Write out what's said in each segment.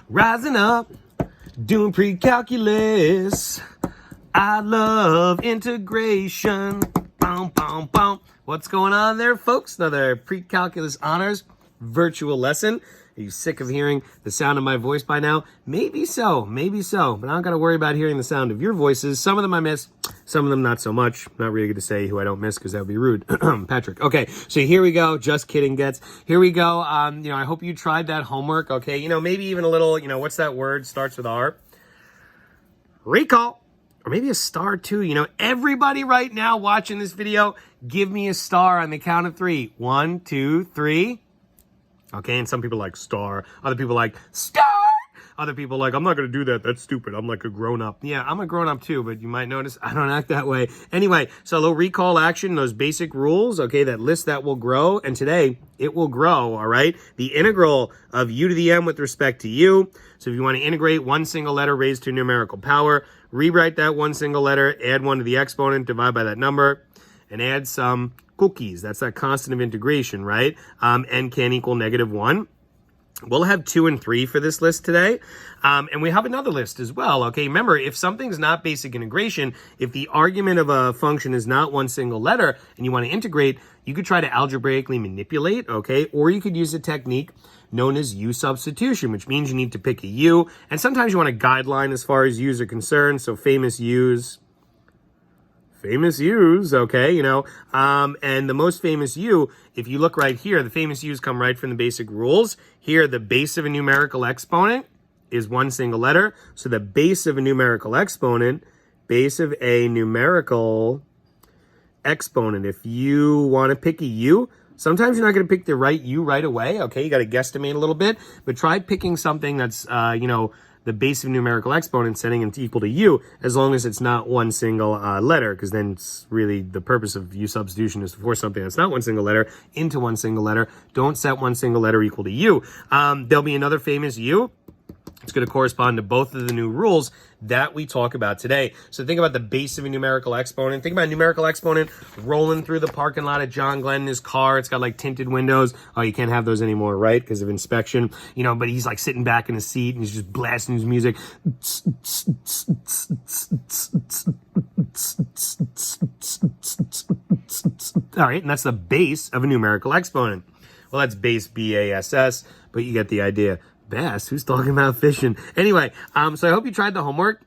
Rising up, doing pre-calculus. I love integration. Boom, boom, boom. What's going on there, folks? Another pre-calculus honors virtual lesson. Are you sick of hearing the sound of my voice by now? Maybe so, but I don't got to worry about hearing the sound of your voices. Some of them I miss, some of them not so much. Not really good to say who I don't miss because that would be rude. Patrick. Okay, so here we go. Just kidding, Gets. Here we go. I hope you tried that homework. Okay, maybe even a little, what's that word? Starts with R. Recall. Or maybe a star too. Everybody right now watching this video, give me a star on the count of 3. 1, 2, 3. Okay, and some people like star. Other people like star. Other people like, I'm not going to do that. That's stupid. I'm like a grown-up. Yeah, I'm a grown-up too, but you might notice I don't act that way. Anyway, so a little recall action, those basic rules, okay, that list that will grow. And today, it will grow, all right? The integral of u to the m with respect to u. So if you want to integrate one single letter raised to a numerical power, rewrite that one single letter, add 1 to the exponent, divide by that number, and add some cookies. That's that constant of integration, right? N can equal -1. We'll have 2 and 3 for this list today. And we have another list as well, okay? Remember, if something's not basic integration, if the argument of a function is not one single letter and you want to integrate, you could try to algebraically manipulate, okay? Or you could use a technique known as u substitution, which means you need to pick a u. And sometimes you want a guideline as far as u's are concerned. So famous u's, okay, and the most famous u, if you look right here, the famous u's come right from the basic rules. Here, the base of a numerical exponent is one single letter. So the base of a numerical exponent, if you want to pick a u, sometimes you're not going to pick the right u right away, okay? You got to guesstimate a little bit, but try picking something that's, the base of a numerical exponent, setting it equal to u, as long as it's not one single letter, because then it's really the purpose of u substitution is to force something that's not one single letter into one single letter. Don't set one single letter equal to u. There'll be another famous u. It's going to correspond to both of the new rules that we talk about today. So think about the base of a numerical exponent. Think about a numerical exponent rolling through the parking lot of John Glenn in his car. It's got like tinted windows. Oh, you can't have those anymore, right? Because of inspection. But he's like sitting back in his seat and he's just blasting his music. All right, and that's the base of a numerical exponent. Well, that's base B-A-S-S, but you get the idea. Bass? Who's talking about fishing? Anyway, so I hope you tried the homework.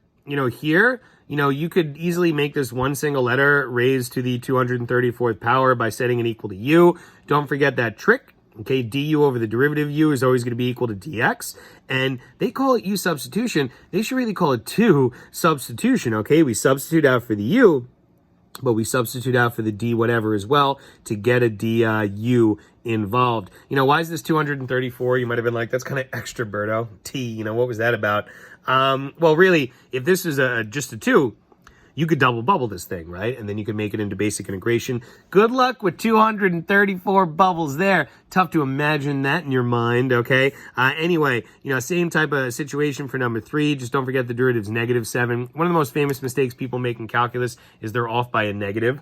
Here, you could easily make this one single letter raised to the 234th power by setting it equal to u. Don't forget that trick. Okay, du over the derivative u is always going to be equal to dx. And they call it u substitution. They should really call it 2 substitution, okay? We substitute out for the u, but we substitute out for the d whatever as well to get a du involved. Why is this 234? You might have been like, that's kind of extra, Berto. T, what was that about? Well, really, if this is just a 2, you could double bubble this thing, right? And then you could make it into basic integration. Good luck with 234 bubbles there. Tough to imagine that in your mind, okay? Anyway, same type of situation for number 3. Just don't forget the derivative's -7. One of the most famous mistakes people make in calculus is they're off by a negative,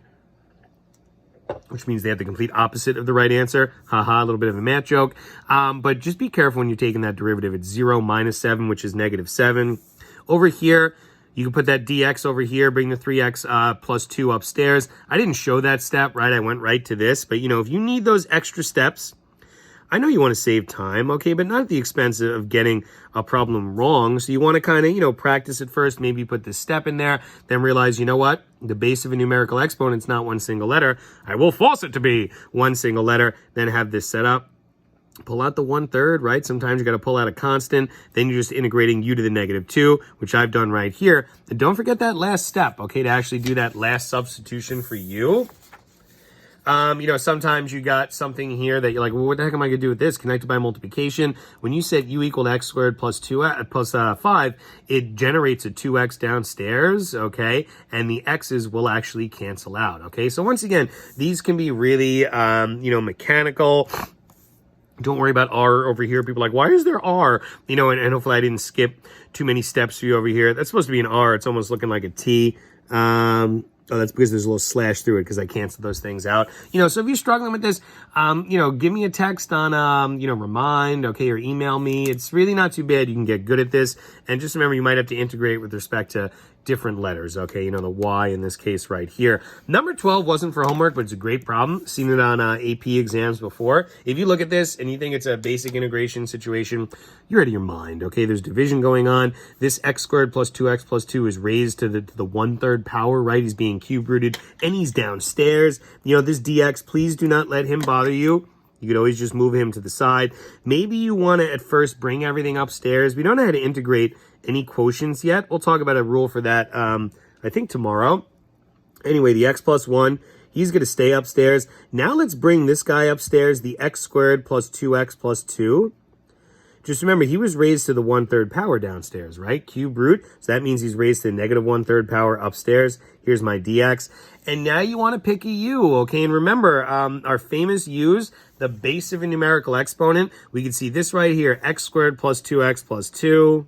which means they have the complete opposite of the right answer. Haha, a little bit of a math joke. But just be careful when you're taking that derivative. It's 0 minus 7, which is -7. Over here, you can put that dx over here, bring the 3x plus 2 upstairs. I didn't show that step, right? I went right to this. But, if you need those extra steps, I know you want to save time, okay, but not at the expense of getting a problem wrong. So you want to kind of, practice it first, maybe put this step in there, then realize, what? The base of a numerical exponent is not one single letter. I will force it to be one single letter, then have this set up. Pull out the 1/3, right? Sometimes you got to pull out a constant. Then you're just integrating u to the -2, which I've done right here. And don't forget that last step, okay, to actually do that last substitution for u. Sometimes you got something here that you're like, well, what the heck am I going to do with this? Connected by multiplication. When you set u equal to x squared plus 5, it generates a 2x downstairs, okay? And the x's will actually cancel out, okay? So once again, these can be really, mechanical. Don't worry about R over here. People are like, why is there R? And hopefully I didn't skip too many steps for you over here. That's supposed to be an R. It's almost looking like a T. Oh, that's because there's a little slash through it because I canceled those things out. So if you're struggling with this, give me a text on, Remind, okay, or email me. It's really not too bad. You can get good at this. And just remember, you might have to integrate with respect to different letters, okay? The Y in this case right here. Number 12 wasn't for homework, but it's a great problem. Seen it on AP exams before. If you look at this and you think it's a basic integration situation, you're out of your mind, okay? There's division going on. This x squared plus 2x plus 2 is raised to the 1/3 power, right? He's being cube rooted, and he's downstairs. This dx, please do not let him bother you. You could always just move him to the side. Maybe you want to, at first, bring everything upstairs. We don't know how to integrate any quotients yet. We'll talk about a rule for that, I think, tomorrow. Anyway, the x plus 1, he's going to stay upstairs. Now let's bring this guy upstairs, the x squared plus 2x plus 2. Just remember, he was raised to the 1/3 power downstairs, right? Cube root. So that means he's raised to negative 1/3 power upstairs. Here's my dx. And now you want to pick a u, okay? And remember, our famous u's, the base of a numerical exponent. We can see this right here, x squared plus 2x plus 2.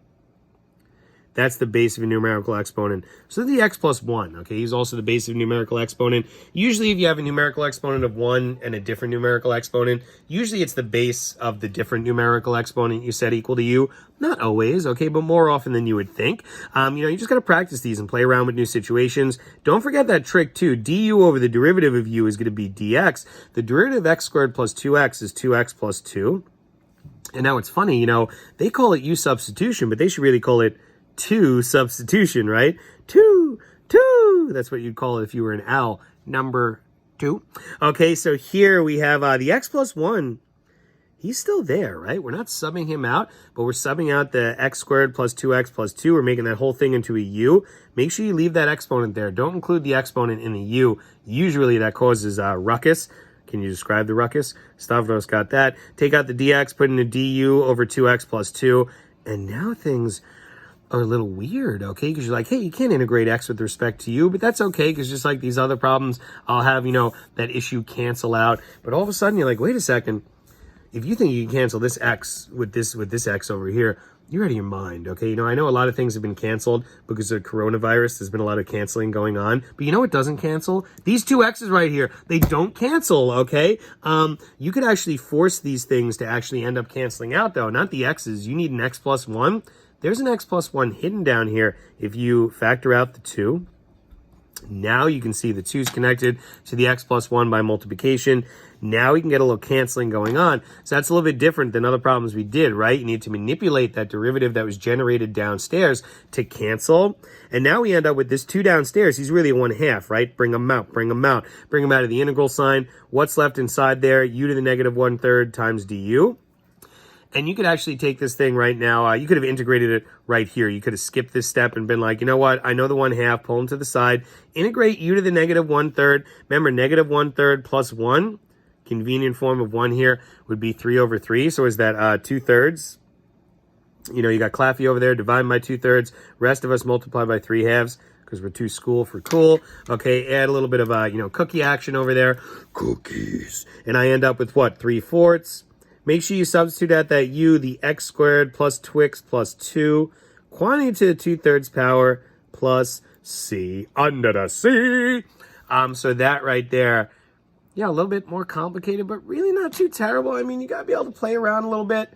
That's the base of a numerical exponent. So the x plus 1, okay, he's also the base of a numerical exponent. Usually if you have a numerical exponent of 1 and a different numerical exponent, usually it's the base of the different numerical exponent you set equal to u. Not always, okay, but more often than you would think. You just got to practice these and play around with new situations. Don't forget that trick too. Du over the derivative of u is going to be dx. The derivative of x squared plus 2x is 2x plus 2. And now it's funny, they call it u substitution, but they should really call it 2 substitution, right? 2. That's what you'd call it if you were an owl. Number 2. Okay, so here we have the x plus 1. He's still there, right? We're not subbing him out, but we're subbing out the x squared plus 2x plus 2. We're making that whole thing into a u. Make sure you leave that exponent there. Don't include the exponent in the u. Usually that causes ruckus. Can you describe the ruckus? Stavros got that. Take out the dx, put in a du over 2x plus 2. And now things are a little weird, okay? Because you're like, hey, you can't integrate x with respect to u, but that's okay, because just like these other problems, I'll have, that issue cancel out. But all of a sudden, you're like, wait a second. If you think you can cancel this x with this x over here, you're out of your mind, okay? I know a lot of things have been canceled because of coronavirus. There's been a lot of canceling going on. But you know what doesn't cancel? These two x's right here. They don't cancel, okay? You could actually force these things to actually end up canceling out, though. Not the x's. You need an x plus 1. There's an x plus 1 hidden down here. If you factor out the 2, now you can see the 2 is connected to the x plus 1 by multiplication. Now we can get a little canceling going on. So that's a little bit different than other problems we did, right? You need to manipulate that derivative that was generated downstairs to cancel. And now we end up with this 2 downstairs. He's really a 1/2, right? Bring him out. Bring him out of the integral sign. What's left inside there? U to the negative 1/3 times du. And you could actually take this thing right now. You could have integrated it right here. You could have skipped this step and been like, you know what? I know the 1/2. Pull them to the side. Integrate u to the negative 1/3. Remember, negative 1/3 plus 1. Convenient form of 1 here would be 3 over 3. So is that 2/3? You got Claffey over there. Divide by 2/3. Rest of us multiply by 3/2 because we're too school for cool. Okay, add a little bit of, cookie action over there. Cookies. And I end up with what? 3/4. Make sure you substitute out that u, the x squared plus twix plus 2, quantity to the 2/3 power plus c under the c. So that right there, yeah, a little bit more complicated, but really not too terrible. I mean, you got to be able to play around a little bit.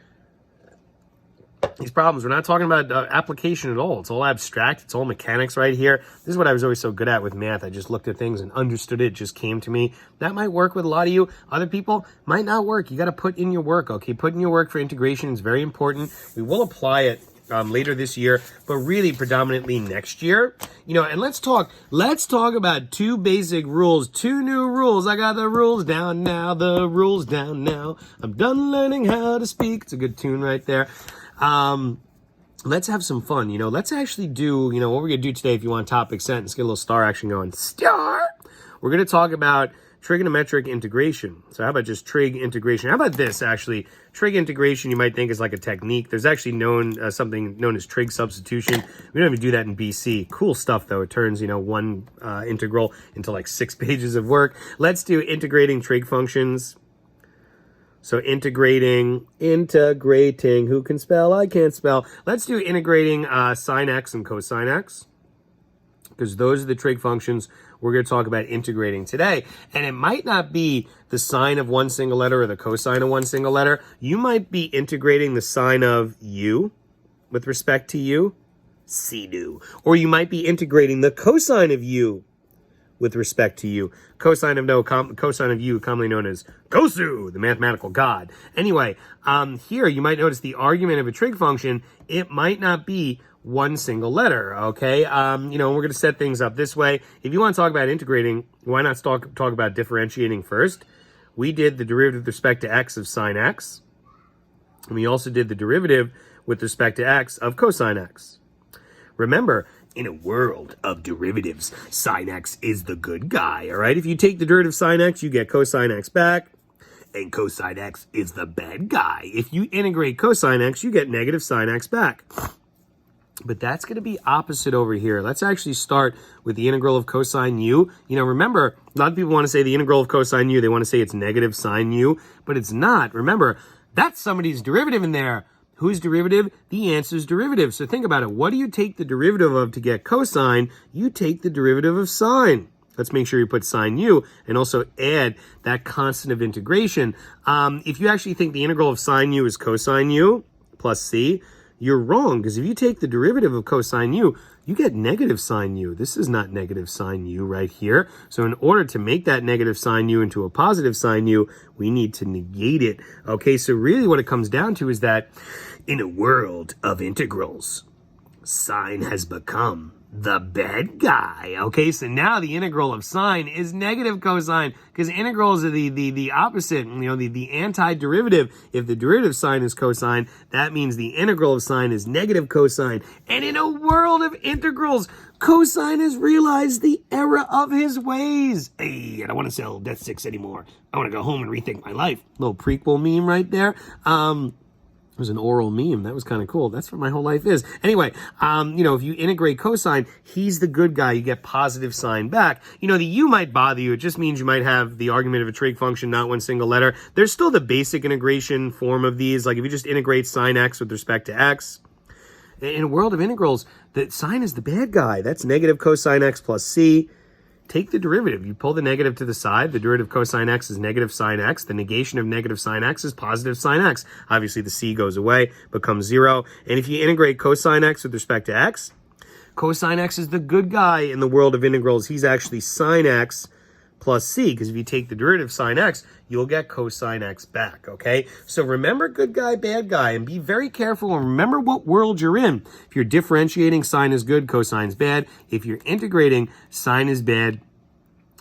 These problems, we're not talking about application at all. It's all abstract. It's all mechanics right here. This is what I was always so good at with math. I just looked at things and understood it. It just came to me. That might work with a lot of you. Other people might not work. You got to put in your work, okay? Put in your work for integration is very important. We will apply it later this year, but really predominantly next year. And let's talk about 2 basic rules, 2 new rules. I got the rules down now, the rules down now. I'm done learning how to speak. It's a good tune right there. Let's have some fun. Let's actually do, what we're going to do today. If you want topic sentence, get a little star action going. Star! We're going to talk about trigonometric integration. So how about just trig integration? How about this, actually? Trig integration, you might think is like a technique. There's actually something known as trig substitution. We don't even do that in BC. Cool stuff, though. It turns, one integral into like 6 pages of work. Let's do integrating trig functions. So integrating, who can spell? I can't spell. Let's do integrating sine x and cosine x, because those are the trig functions we're going to talk about integrating today. And it might not be the sine of one single letter or the cosine of one single letter. You might be integrating the sine of u with respect to u, c do. Or you might be integrating the cosine of u with respect to u. Cosine of u, commonly known as Kosu, the mathematical god. Anyway, here you might notice the argument of a trig function, it might not be one single letter, okay? We're going to set things up this way. If you want to talk about integrating, why not talk about differentiating first? We did the derivative with respect to x of sine x. And we also did the derivative with respect to x of cosine x. Remember, in a world of derivatives, sine x is the good guy, all right? If you take the derivative of sine x, you get cosine x back, and cosine x is the bad guy. If you integrate cosine x, you get negative sine x back. But that's going to be opposite over here. Let's actually start with the integral of cosine u. Remember, a lot of people want to say the integral of cosine u, they want to say it's negative sine u, but it's not. Remember, that's somebody's derivative in there. Whose derivative? The answer's derivative. So think about it. What do you take the derivative of to get cosine? You take the derivative of sine. Let's make sure you put sine u and also add that constant of integration. If you actually think the integral of sine u is cosine u plus c, you're wrong, because if you take the derivative of cosine u, you get negative sine u. This is not negative sine u right here. So in order to make that negative sine u into a positive sine u, we need to negate it. Okay, so really what it comes down to is that in a world of integrals, sine has become the bad guy. Okay, so now the integral of sine is negative cosine, because integrals are the opposite, the antiderivative. If the derivative of sine is cosine, that means the integral of sine is negative cosine. And in a world of integrals, cosine has realized the error of his ways. Hey, I don't want to sell Death Sticks anymore. I want to go home and rethink my life. Little prequel meme right there. It was an oral meme. That was kind of cool. That's what my whole life is. Anyway, if you integrate cosine, he's the good guy. You get positive sine back. The u might bother you. It just means you might have the argument of a trig function, not one single letter. There's still the basic integration form of these. Like if you just integrate sine x with respect to x. In a world of integrals, the sine is the bad guy. That's negative cosine x plus c. Take the derivative. You pull the negative to the side. The derivative of cosine x is negative sine x. The negation of negative sine x is positive sine x. Obviously, the c goes away, becomes 0. And if you integrate cosine x with respect to x, cosine x is the good guy in the world of integrals. He's actually sine x plus c, because if you take the derivative of sine x, you'll get cosine x back, okay? So remember good guy, bad guy, and be very careful and remember what world you're in. If you're differentiating, sine is good, cosine's bad. If you're integrating, sine is bad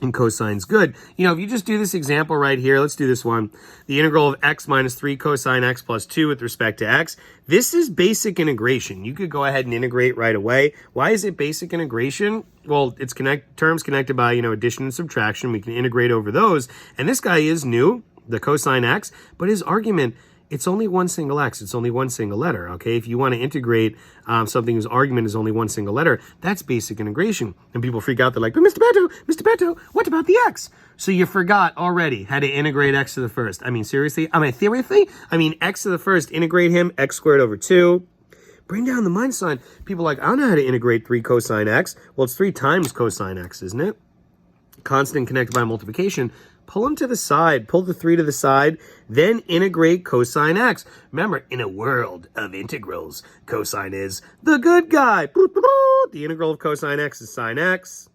and cosine's good. If you just do this example right here, let's do this one. The integral of x minus 3 cosine x plus 2 with respect to x. This is basic integration. You could go ahead and integrate right away. Why is it basic integration? Well, it's terms connected by, addition and subtraction. We can integrate over those. And this guy is new, the cosine x, but his argument, it's only one single x. It's only one single letter, okay? If you want to integrate something whose argument is only one single letter, that's basic integration. And people freak out. They're like, but Mr. Beto, what about the x? So you forgot already how to integrate x to the first. Seriously? Theoretically? X to the first, integrate him, x squared over 2. Bring down the minus sign. People are like, I don't know how to integrate 3 cosine x. Well, it's 3 times cosine x, isn't it? Constant connected by multiplication. Pull them to the side, pull the 3 to the side, then integrate cosine x. Remember, in a world of integrals, cosine is the good guy. The integral of cosine x is sine x.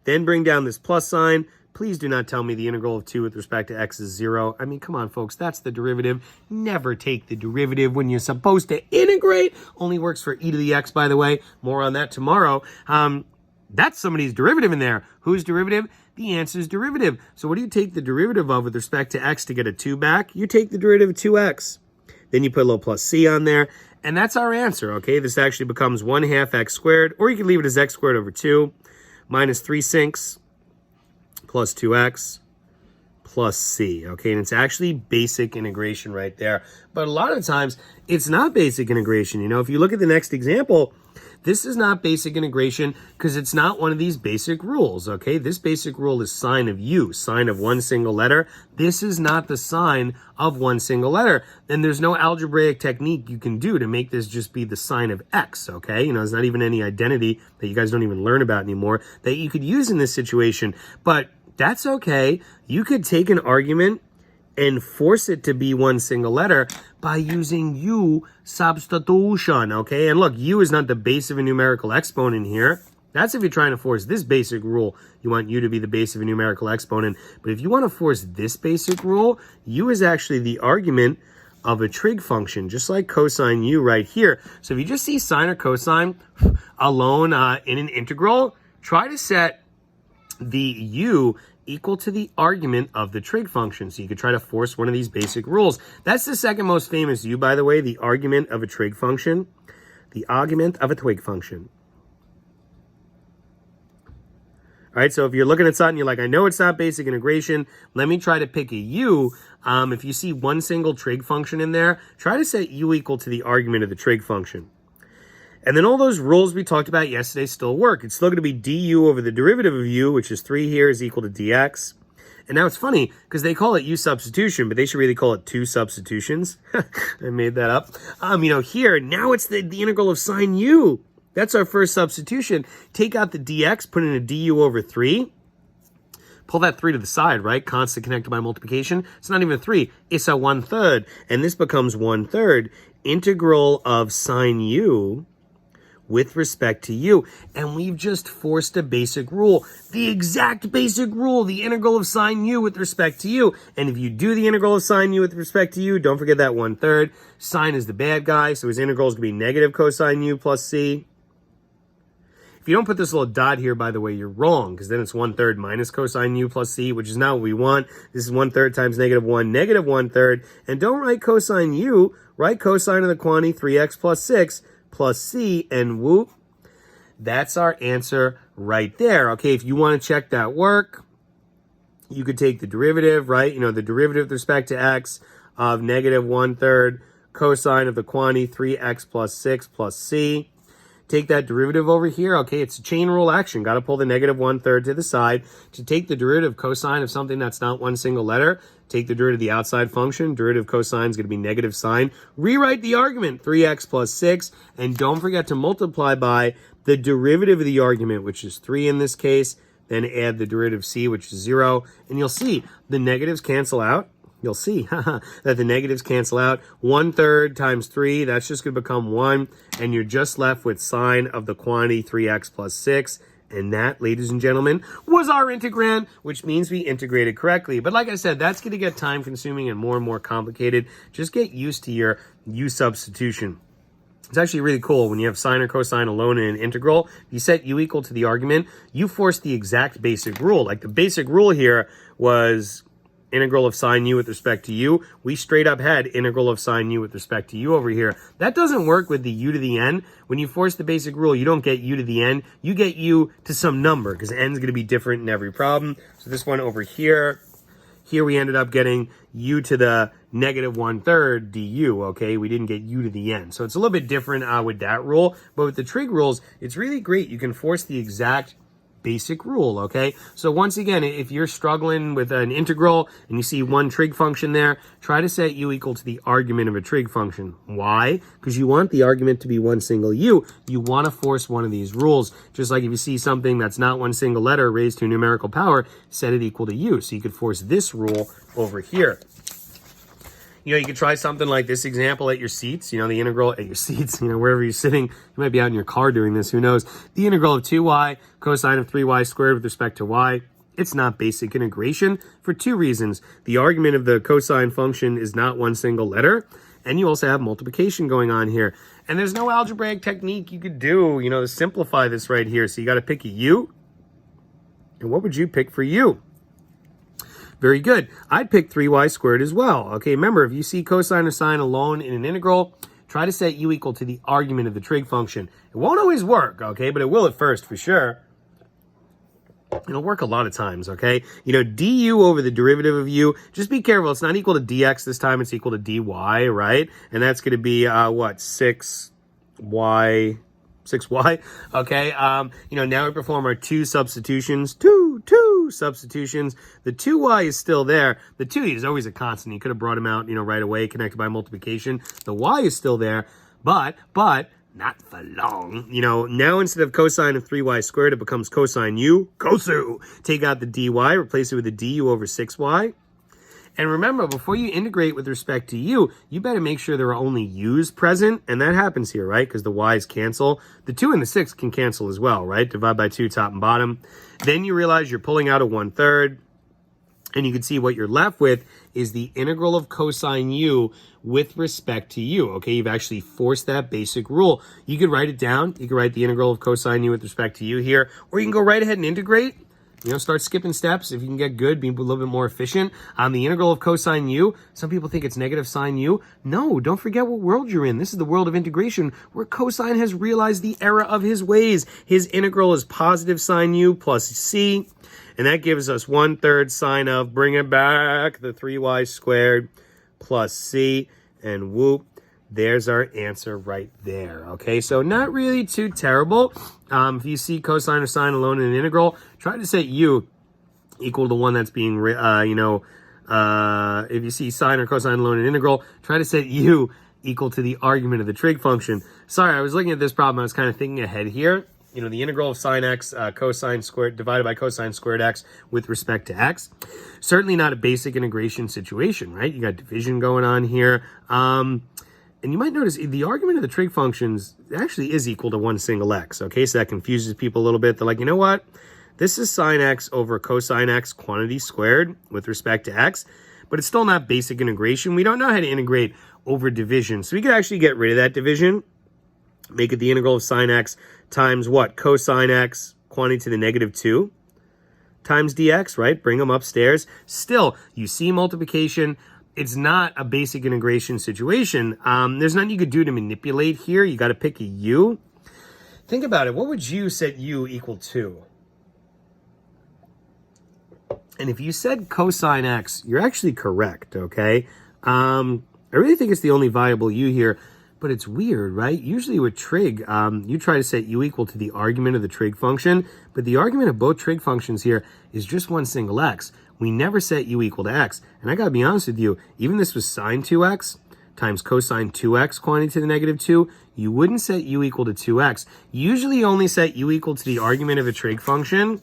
Then bring down this plus sign. Please do not tell me the integral of 2 with respect to x is 0. Come on, folks, that's the derivative. Never take the derivative when you're supposed to integrate. Only works for e to the x, by the way. More on that tomorrow. That's somebody's derivative in there. Whose derivative? The answer's derivative. So what do you take the derivative of with respect to x to get a 2 back? You take the derivative of 2x. Then you put a little plus c on there. And that's our answer, okay? This actually becomes 1/2 x squared, or you can leave it as x squared over 2 minus 3 sinks plus 2x plus c, okay? And it's actually basic integration right there. But a lot of times, it's not basic integration. If you look at the next example, This is not basic integration because it's not one of these basic rules, okay? This basic rule is sine of u, sine of one single letter. This is not the sine of one single letter. Then there's no algebraic technique you can do to make this just be the sine of x, okay? You know, there's not even any identity that you guys don't even learn about anymore that you could use in this situation, but that's okay. You could take an argument and force it to be one single letter by using u substitution, okay? And look, u is not the base of a numerical exponent here. That's if you're trying to force this basic rule. You want u to be the base of a numerical exponent. But if you want to force this basic rule, u is actually the argument of a trig function, just like cosine u right here. So if you just see sine or cosine alone in an integral, try to set the u equal to the argument of the trig function. So you could try to force one of these basic rules. That's the second most famous u, by the way, the argument of a trig function. The argument of a twig function. All right, so if you're looking at something, you're like, I know it's not basic integration. Let me try to pick a u. If you see one single trig function in there, try to set u equal to the argument of the trig function. And then all those rules we talked about yesterday still work. It's still going to be du over the derivative of u, which is 3 here, is equal to dx. And now it's funny, because they call it u substitution, but they should really call it two substitutions. I made that up. Here, now it's the integral of sine u. That's our first substitution. Take out the dx, put in a du over 3. Pull that 3 to the side, right? Constant connected by multiplication. It's not even a 3. It's a 1/3. And this becomes 1/3 integral of sine u with respect to u. And we've just forced a basic rule. The exact basic rule, the integral of sine u with respect to u. And if you do the integral of sine u with respect to u, don't forget that 1/3. Sine is the bad guy, so his integral is going to be negative cosine u plus c. If you don't put this little dot here, by the way, you're wrong, because then it's 1/3 minus cosine u plus c, which is not what we want. This is 1/3 times -1, negative 1/3. And don't write cosine u, write cosine of the quantity 3x plus 6 plus c, and whoop, that's our answer right there. Okay, if you want to check that work, you could take the derivative, right? The derivative with respect to x of negative 1/3 cosine of the quantity 3x plus 6 plus c. Take that derivative over here. Okay, it's a chain rule action. Got to pull the negative 1/3 to the side. To take the derivative cosine of something that's not one single letter, take the derivative of the outside function. Derivative cosine is going to be negative sine. Rewrite the argument, 3x plus 6. And don't forget to multiply by the derivative of the argument, which is 3 in this case. Then add the derivative c, which is 0. And you'll see the negatives cancel out. You'll see that the negatives cancel out. 1/3 times 3, that's just going to become 1. And you're just left with sine of the quantity 3x plus 6. And that, ladies and gentlemen, was our integrand, which means we integrated correctly. But like I said, that's going to get time consuming and more complicated. Just get used to your u substitution. It's actually really cool when you have sine or cosine alone in an integral. You set u equal to the argument. You force the exact basic rule. Like the basic rule here was integral of sine u with respect to u. We straight up had integral of sine u with respect to u over here. That doesn't work with the u to the n. When you force the basic rule, you don't get u to the n. You get u to some number because n is going to be different in every problem. So this one over here, we ended up getting u to the negative 1/3 du, okay? We didn't get u to the n. So it's a little bit different with that rule. But with the trig rules, it's really great. You can force the exact basic rule, okay? So once again, if you're struggling with an integral and you see one trig function there, try to set u equal to the argument of a trig function. Why? Because you want the argument to be one single u. You want to force one of these rules. Just like if you see something that's not one single letter raised to a numerical power, set it equal to u. So you could force this rule over here. You could try something like this example at your seats, the integral at your seats, wherever you're sitting. You might be out in your car doing this, who knows. The integral of 2y cosine of 3y squared with respect to y. It's not basic integration for two reasons. The argument of the cosine function is not one single letter, and you also have multiplication going on here. And there's no algebraic technique you could do, to simplify this right here. So you got to pick a u. And what would you pick for u? Very good. I'd pick 3y squared as well. Okay, remember, if you see cosine or sine alone in an integral, try to set u equal to the argument of the trig function. It won't always work, okay, but it will at first for sure. It'll work a lot of times, okay? Du over the derivative of u, just be careful. It's not equal to dx this time. It's equal to dy, right? And that's going to be, 6y 6y, okay? Now we perform our two substitutions. Two substitutions. The 2y is still there. The 2 is always a constant. You could have brought him out, right away, connected by multiplication. The y is still there, but not for long. Now instead of cosine of 3y squared, it becomes cosine u, cosu. Take out the dy, replace it with the du over 6y. And remember, before you integrate with respect to u, you better make sure there are only u's present, and that happens here, right? Because the y's cancel. The 2 and the 6 can cancel as well, right? Divide by 2, top and bottom. Then you realize you're pulling out a 1/3, and you can see what you're left with is the integral of cosine u with respect to u, okay? You've actually forced that basic rule. You could write it down. You could write the integral of cosine u with respect to u here, or you can go right ahead and integrate. Start skipping steps. If you can get good, be a little bit more efficient. The integral of cosine u, some people think it's negative sine u. No, don't forget what world you're in. This is the world of integration where cosine has realized the error of his ways. His integral is positive sine u plus c, and that gives us 1/3 sine of, bring it back, the 3y squared plus c, and whoop. There's our answer right there, okay? So not really too terrible. If you see cosine or sine alone in an integral, try to set u equal to the one that's being, if you see sine or cosine alone in an integral, try to set u equal to the argument of the trig function. Sorry, I was looking at this problem. I was kind of thinking ahead here. The integral of sine x, cosine squared, divided by cosine squared x with respect to x. Certainly not a basic integration situation, right? You got division going on here. And you might notice the argument of the trig functions actually is equal to one single x, okay? So that confuses people a little bit. They're like, you know what? This is sine x over cosine x quantity squared with respect to x, but it's still not basic integration. We don't know how to integrate over division. So we could actually get rid of that division, make it the integral of sine x times what? Cosine x quantity to the -2 times dx, right? Bring them upstairs. Still, you see multiplication. It's not a basic integration situation. There's nothing you could do to manipulate here. You got to pick a u. Think about it. What would you set u equal to? And if you said cosine x, you're actually correct, okay? I really think it's the only viable u here, but it's weird, right? Usually with trig, you try to set u equal to the argument of the trig function, but the argument of both trig functions here is just one single x. We never set u equal to x. And I gotta be honest with you, even this was sine 2x times cosine 2x quantity to the -2, you wouldn't set u equal to 2x. Usually you only set u equal to the argument of a trig function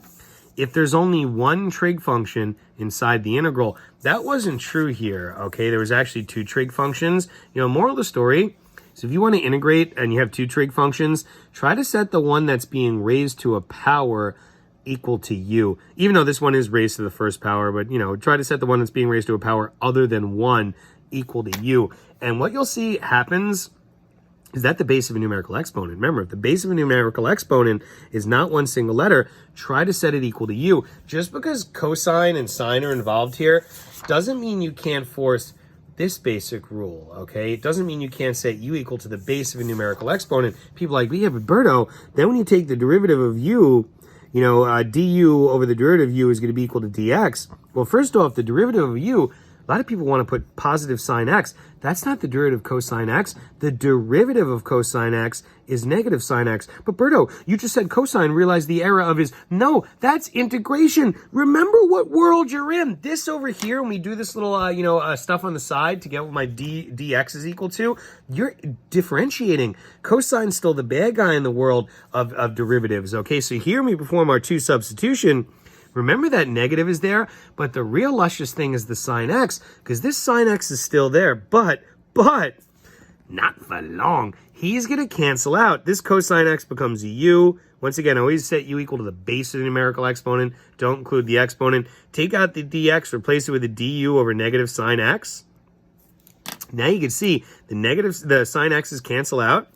if there's only one trig function inside the integral. That wasn't true here, okay? There was actually two trig functions. Moral of the story, so if you want to integrate and you have two trig functions, try to set the one that's being raised to a power equal to u, even though this one is raised to the first power, but try to set the one that's being raised to a power other than 1 equal to u. And what you'll see happens is that the base of a numerical exponent. Remember, if the base of a numerical exponent is not one single letter, try to set it equal to u. Just because cosine and sine are involved here doesn't mean you can't force this basic rule, okay? It doesn't mean you can't set u equal to the base of a numerical exponent. People are like, yeah, but Berto, then when you take the derivative of u, du over the derivative of u is going to be equal to dx. Well, first off, the derivative of u, a lot of people want to put positive sine x. That's not the derivative of cosine x. The derivative of cosine x is negative sine x. But Berto, you just said cosine realized the error of his... No, that's integration. Remember what world you're in. This over here, when we do this little, stuff on the side to get what my dx is equal to, you're differentiating. Cosine's still the bad guy in the world of derivatives, okay? So here when we perform our two substitution, remember that negative is there, but the real luscious thing is the sine x, because this sine x is still there, but not for long. He's going to cancel out. This cosine x becomes a u. Once again, always set u equal to the base of the numerical exponent. Don't include the exponent. Take out the dx, replace it with a du over negative sine x. Now you can see the sine x's cancel out.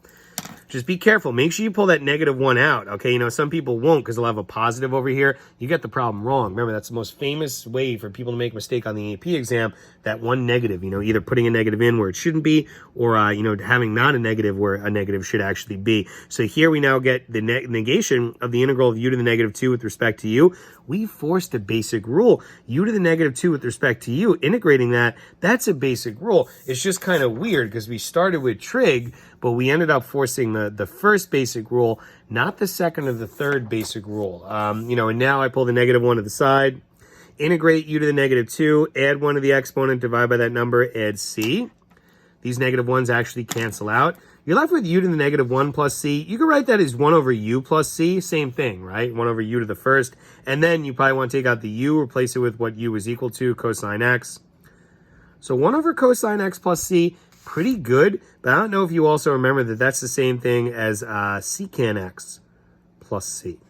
Just be careful. Make sure you pull that -1 out, okay? Some people won't because they'll have a positive over here. You get the problem wrong. Remember, that's the most famous way for people to make a mistake on the AP exam, that one negative, either putting a negative in where it shouldn't be or, having not a negative where a negative should actually be. So here we now get the negation of the integral of u to the -2 with respect to u. We forced a basic rule. U to the -2 with respect to u, integrating that, that's a basic rule. It's just kind of weird because we started with trig, but we ended up forcing the first basic rule, not the second or the third basic rule. You know, and now I pull the negative 1 to the side, integrate u to the negative 2, add 1 to the exponent, divide by that number, add c. These negative 1s actually cancel out. You're left with u to the negative 1 plus c. You can write that as 1 over u plus c. Same thing, right? 1 over u to the first. And then you probably want to take out the u, replace it with what u is equal to, cosine x. So 1 over cosine x plus c, pretty good. But I don't know if you also remember that that's the same thing as secant x plus c.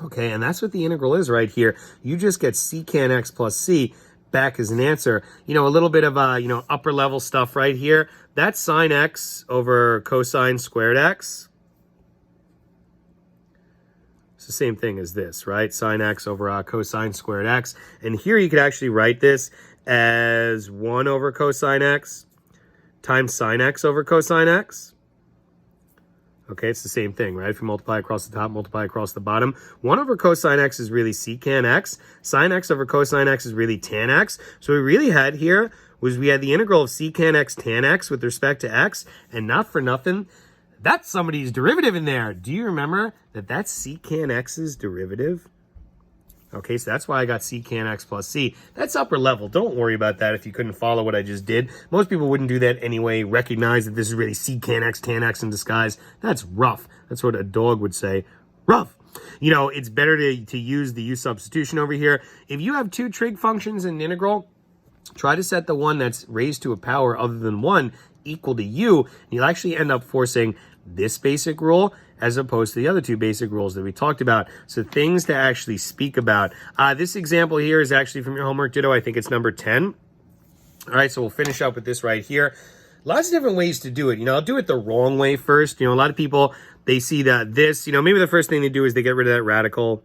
Okay, and that's what the integral is right here. You just get secant x plus c back as an answer. You know, a little bit of, you know, upper level stuff right here. That's sine x over cosine squared x. It's the same thing as this, right? Sine x over cosine squared x. And here you could actually write this as 1 over cosine x times sine x over cosine x. Okay, it's the same thing, right? If you multiply across the top, multiply across the bottom. 1 over cosine x is really secant x. Sine x over cosine x is really tan x. So what we really had here was we had the integral of secant x tan x with respect to x, and not for nothing, that's somebody's derivative in there. Do you remember that that's secant x's derivative? Okay, so that's why I got secant x plus c. That's upper level. Don't worry about that if you couldn't follow what I just did. Most people wouldn't do that anyway, recognize that this is really secant x tan x in disguise. That's rough. That's what a dog would say. Rough. You know, it's better to use the u substitution over here. If you have two trig functions in an integral, try to set the one that's raised to a power other than 1 equal to u, and you'll actually end up forcing this basic rule as opposed to the other two basic rules that we talked about. So things to actually speak about. This example here is actually from your homework ditto. I think it's number 10. All right, so we'll finish up with this right here. Lots of different ways to do it. You know, I'll do it the wrong way first. You know, a lot of people, they see that this, you know, maybe the first thing they do is they get rid of that radical,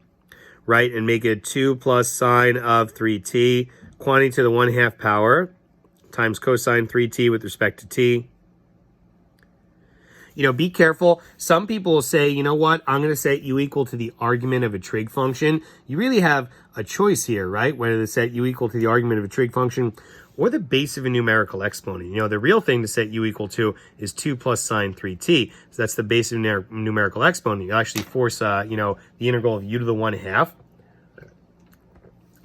right, and make it 2 plus sine of 3t, quantity to the 1/2 power, times cosine 3t with respect to t. You know, be careful. Some people will say, you know what, I'm going to set u equal to the argument of a trig function. You really have a choice here, right? Whether to set u equal to the argument of a trig function or the base of a numerical exponent. You know, the real thing to set u equal to is 2 plus sine 3t. So that's the base of a numerical exponent. You actually force, you know, the integral of u to the 1/2.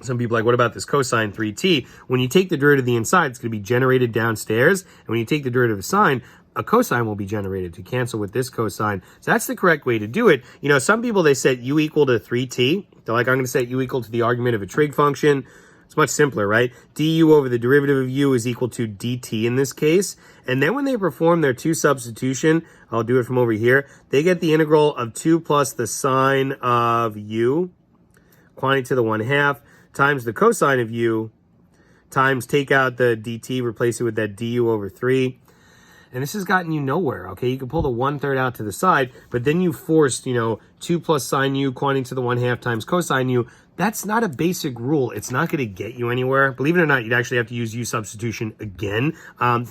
Some people are like, what about this cosine 3t? When you take the derivative of the inside, it's going to be generated downstairs. And when you take the derivative of sine, a cosine will be generated to cancel with this cosine. So that's the correct way to do it. You know, some people, they set u equal to 3t. They're like, I'm going to set u equal to the argument of a trig function. It's much simpler, right? du over the derivative of u is equal to dt in this case. And then when they perform their two substitution, I'll do it from over here, they get the integral of 2 plus the sine of u, quantity to the 1/2, times the cosine of u, times take out the dt, replace it with that du over 3. And this has gotten you nowhere, okay? You can pull the 1/3 out to the side, but then you forced, you know, 2 plus sine u, quantity to the 1/2 times cosine u. That's not a basic rule. It's not going to get you anywhere. Believe it or not, you'd actually have to use u substitution again.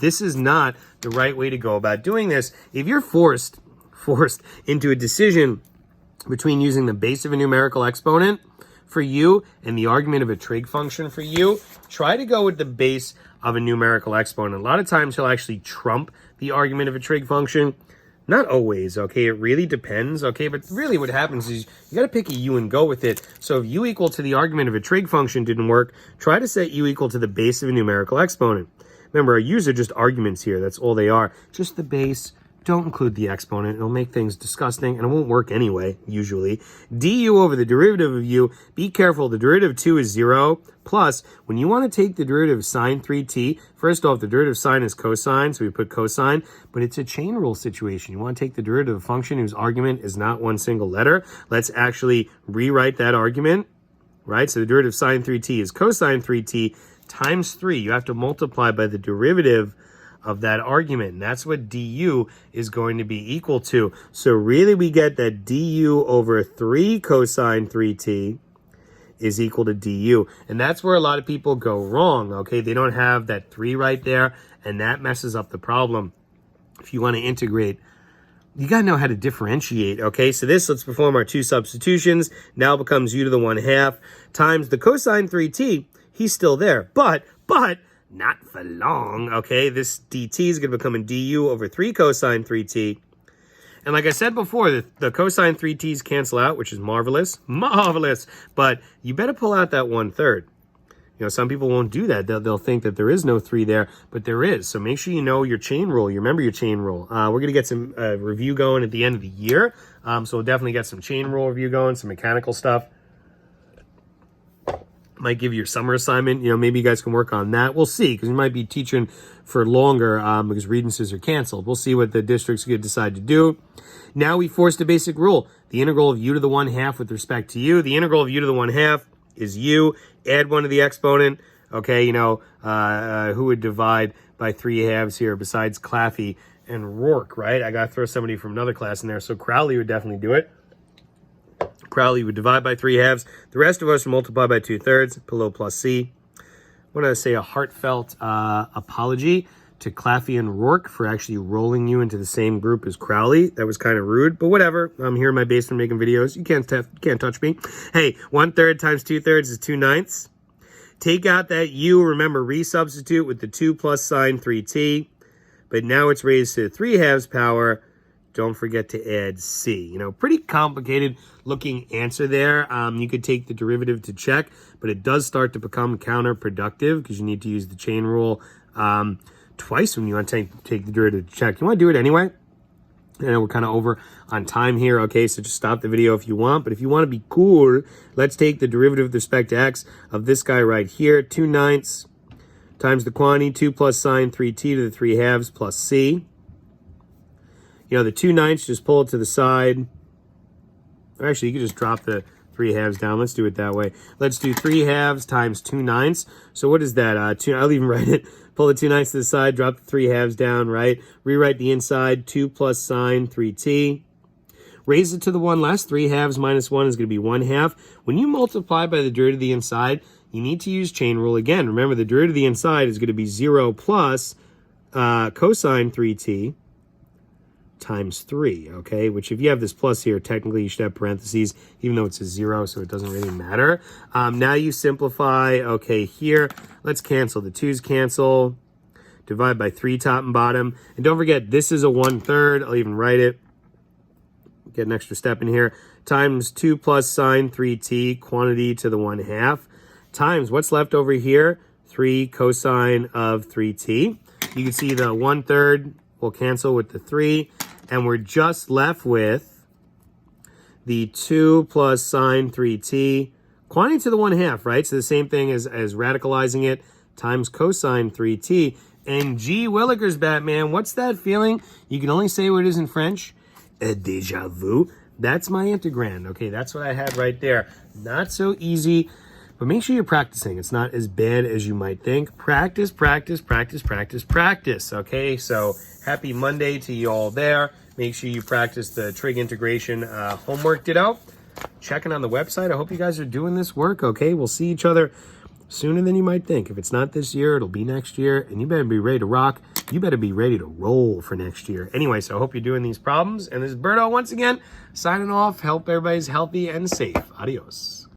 This is not the right way to go about doing this. If you're forced into a decision between using the base of a numerical exponent for u and the argument of a trig function for u, try to go with the base of a numerical exponent. A lot of times he'll actually trump the argument of a trig function. Not always, okay? It really depends, okay? But really what happens is you got to pick a u and go with it. So if u equal to the argument of a trig function didn't work, try to set u equal to the base of a numerical exponent. Remember, our u's are just arguments here. That's all they are. Just the base. Don't include the exponent. It'll make things disgusting, and it won't work anyway, usually. du over the derivative of u, be careful, the derivative of 2 is 0, plus, when you want to take the derivative of sine 3t, first off, the derivative of sine is cosine, so we put cosine, but it's a chain rule situation. You want to take the derivative of a function whose argument is not one single letter. Let's actually rewrite that argument, right? So the derivative of sine 3t is cosine 3t times 3. You have to multiply by the derivative of that argument, and that's what du is going to be equal to. So really we get that du over 3 cosine 3t is equal to du, and that's where a lot of people go wrong, okay? They don't have that 3 right there, and that messes up the problem. If you want to integrate, you got to know how to differentiate, okay? So this, let's perform our two substitutions. Now becomes u to the 1/2 times the cosine 3t. He's still there, but not for long, okay? This dt is going to become a du over 3 cosine 3t. And like I said before, the cosine 3t's cancel out, which is marvelous. Marvelous! But you better pull out that 1/3. You know, some people won't do that. They'll think that there is no 3 there, but there is. So make sure you know your chain rule. You remember your chain rule. We're going to get some review going at the end of the year. So we'll definitely get some chain rule review going, some mechanical stuff. Might give you your summer assignment. You know, maybe you guys can work on that. We'll see, because you might be teaching for longer because readances are canceled. We'll see what the district's going to decide to do. Now we forced a basic rule. The integral of u to the 1/2 with respect to u. The integral of u to the 1/2 is u. Add 1 to the exponent. Okay, you know, who would divide by 3/2 here besides Claffey and Rourke, right? I got to throw somebody from another class in there. So Crowley would definitely do it. Crowley would divide by 3/2. The rest of us would multiply by 2/3, below plus C. I want to say a heartfelt apology to Claffey and Rourke for actually rolling you into the same group as Crowley. That was kind of rude, but whatever. I'm here in my basement making videos. You can't touch me. Hey, 1/3 times 2/3 is 2/9. Take out that u. Remember, resubstitute with the 2 plus sine 3t. But now it's raised to 3/2 power. Don't forget to add c. You know, pretty complicated looking answer there. You could take the derivative to check, but it does start to become counterproductive because you need to use the chain rule twice when you want to take the derivative to check. You want to do it anyway. I know we're kind of over on time here, okay? So just stop the video if you want. But if you want to be cool, let's take the derivative with respect to x of this guy right here. 2/9 times the quantity, 2 plus sine 3t to the 3/2 plus c. You know, the 2/9, just pull it to the side. Or actually, you could just drop the 3/2 down. Let's do it that way. Let's do 3/2 times 2/9. So what is that? I'll even write it. Pull the 2/9 to the side, drop the 3/2 down, right? Rewrite the inside, 2 plus sine 3t. Raise it to the 1 less. 3/2 minus 1 is going to be 1/2. When you multiply by the derivative of the inside, you need to use chain rule again. Remember, the derivative of the inside is going to be 0 plus cosine 3t times 3, okay? Which if you have this plus here, technically you should have parentheses, even though it's a 0, so it doesn't really matter. Now you simplify, okay, here. Let's cancel. The 2's cancel. Divide by 3 top and bottom. And don't forget, this is a 1/3. I'll even write it. Get an extra step in here. Times 2 plus sine 3t, quantity to the 1/2. Times, what's left over here? 3 cosine of 3t. You can see the 1/3 will cancel with the 3. And we're just left with the 2 plus sine 3t, quantity to the 1/2, right? So the same thing as radicalizing it, times cosine 3t. And gee willikers, Batman, what's that feeling? You can only say what it is in French. A déjà vu. That's my integrand. Okay, that's what I had right there. Not so easy, but make sure you're practicing. It's not as bad as you might think. Practice, practice, practice, practice, practice. Okay, so happy Monday to you all there. Make sure you practice the trig integration homework ditto. Checking on the website. I hope you guys are doing this work, okay? We'll see each other sooner than you might think. If it's not this year, it'll be next year. And you better be ready to rock. You better be ready to roll for next year. Anyway, so I hope you're doing these problems. And this is Berto once again, signing off. Hope everybody's healthy and safe. Adios.